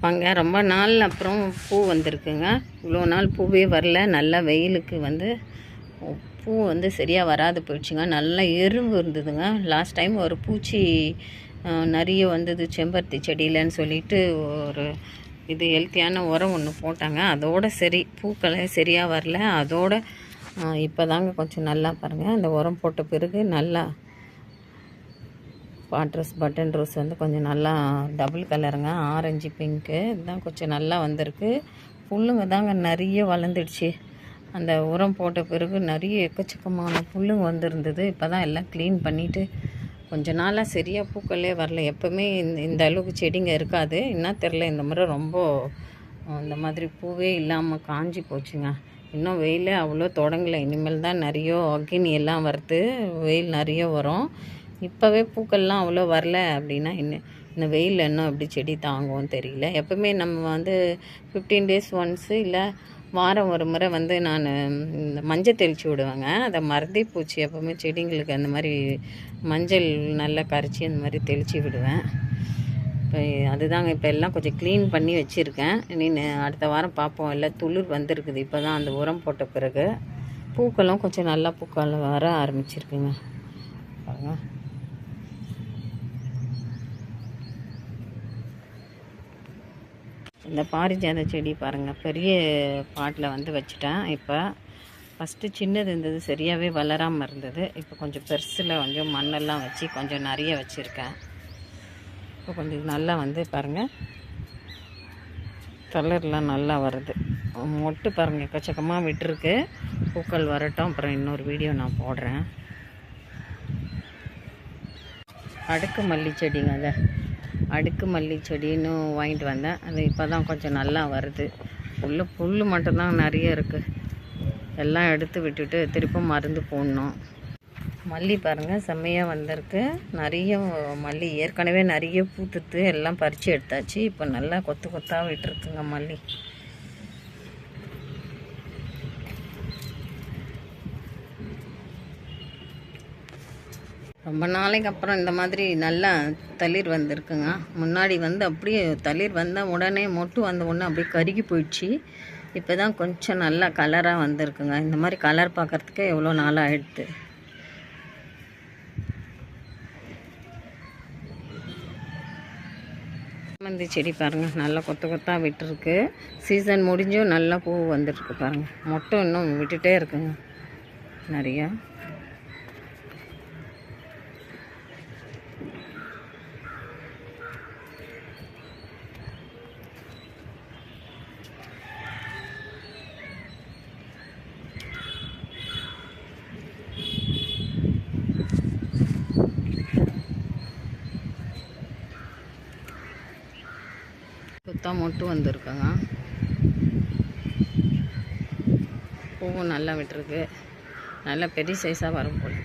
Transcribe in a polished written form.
வாங்க, ரொம்ப நாள் அப்புறம் பூ வந்திருக்குங்க. இவ்வளோ நாள் பூவே வரல. நல்லா வெயிலுக்கு வந்து பூ வந்து சரியாக வராது போயிடுச்சுங்க. நல்லா எறும்பு இருந்ததுங்க. லாஸ்ட் டைம் ஒரு பூச்சி நிறைய வந்தது செம்பருத்தி செடியிலன்னு சொல்லிட்டு ஒரு இது ஹெல்த்தியான உரம் ஒன்று போட்டாங்க. அதோட சரி பூக்களை சரியாக வரல. அதோட இப்போ தாங்க கொஞ்சம் நல்லா பாருங்கள், அந்த உரம் போட்ட பிறகு நல்லா பாட் ரோஸ் பட்டன் ரோஸ் வந்து கொஞ்சம் நல்லா டபுள் கலருங்க, ஆரஞ்சு பிங்க்கு இதுதான் கொஞ்சம் நல்லா வந்திருக்கு. புல்லுங்க தாங்க நிறைய வளர்ந்துடுச்சு. அந்த உரம் போட்ட பிறகு நிறைய எக்கச்சக்கமான புல்லுங்க வந்திருந்தது. இப்போ தான் எல்லாம் க்ளீன் பண்ணிவிட்டு கொஞ்ச நாளாக சரியாக பூக்களே வரல. எப்போவுமே இந்த அளவுக்கு செடிங்க இருக்காது. என்ன தெரில, இந்த முறை ரொம்ப இந்த மாதிரி பூவே இல்லாமல் காஞ்சி போச்சுங்க. இன்னும் வெயில் அவ்வளோ தொடங்கலை. இனிமேல் தான் நிறைய அக்னி எல்லாம் வருது, வெயில் நிறைய வரும். இப்போவே பூக்கள்லாம் அவ்வளோ வரல அப்படின்னா இந்த வெயில் இன்னும் எப்படி செடி தாங்கும்னு தெரியல. எப்போவுமே நம்ம வந்து 15 days ஒன்ஸு இல்லை வாரம் ஒரு முறை வந்து நான் இந்த மஞ்சள் தெளித்து விடுவேங்க. அதை மறந்தே போச்சு. எப்போவுமே செடிங்களுக்கு அந்த மாதிரி மஞ்சள் நல்லா கரைச்சி அந்த மாதிரி தெளித்து விடுவேன். இப்போ அதுதாங்க இப்போ எல்லாம் கொஞ்சம் க்ளீன் பண்ணி வச்சுருக்கேன். அடுத்த வாரம் பார்ப்போம். எல்லாம் துளிர் வந்திருக்குது இப்போ தான் அந்த உரம் போட்ட பிறகு. பூக்களும் கொஞ்சம் நல்லா பூக்கள் வர ஆரம்பிச்சிருக்குங்க பாருங்க. இந்த பாரிஜாத செடி பாருங்கள், பெரிய பாட்டில் வந்து வச்சுட்டேன். இப்போ ஃபஸ்ட்டு சின்னது இருந்தது, சரியாகவே வளராமல் இருந்தது. இப்போ கொஞ்சம் பெருசில் கொஞ்சம் மண்ணெல்லாம் வச்சு கொஞ்சம் நிறைய வச்சுருக்கேன். இப்போ கொஞ்சம் நல்லா வந்து பாருங்கள், கலர்லாம் நல்லா வருது. மொட்டு பாருங்கள் எக்கச்சக்கமாக விட்டுருக்கு. பூக்கள் வரட்டும், அப்புறம் இன்னொரு வீடியோ நான் போடுறேன். அடுக்கு மல்லி செடிங்க, அதை அடுக்கு மல்லி செடின்னு வாங்கிட்டு வந்தேன். அது இப்போ தான் கொஞ்சம் நல்லா வருது. புல் மட்டும்தான் நிறைய இருக்குது. எல்லாம் எடுத்து விட்டுட்டு திருப்பம் மருந்து போடணும். மல்லி பாருங்கள் செம்மையாக வந்திருக்கு. நிறைய மல்லி ஏற்கனவே நிறைய பூத்துட்டு எல்லாம் பறித்து எடுத்தாச்சு. இப்போ நல்லா கொத்து கொத்தாக விட்டுருக்குங்க மல்லி. ரொம்ப நாளைக்கு அப்புறம் இந்த மாதிரி நல்லா தளிர் வந்திருக்குங்க. முன்னாடி வந்து அப்படியே தளிர் வந்தால் உடனே மொட்டு வந்த உடனே அப்படியே கருகி போயிடுச்சு. இப்போ தான் கொஞ்சம் நல்லா கலராக வந்திருக்குங்க. இந்த மாதிரி கலர் பார்க்குறதுக்கே எவ்வளோ நாளாக ஆகிடுது. சாமந்தி செடி பாருங்கள், நல்லா கொத்த கொத்தாக விட்டுருக்கு. சீசன் முடிஞ்சும் நல்லா பூ வந்துட்டுருக்கு பாருங்கள். மொட்டும் இன்னும் விட்டுட்டே இருக்குங்க நிறையா. கொத்தா மட்டும் வந்திருக்குங்க. பூவும் நல்லா விட்டுருக்கு. நல்லா பெரிய சைஸாக வரும் போல்.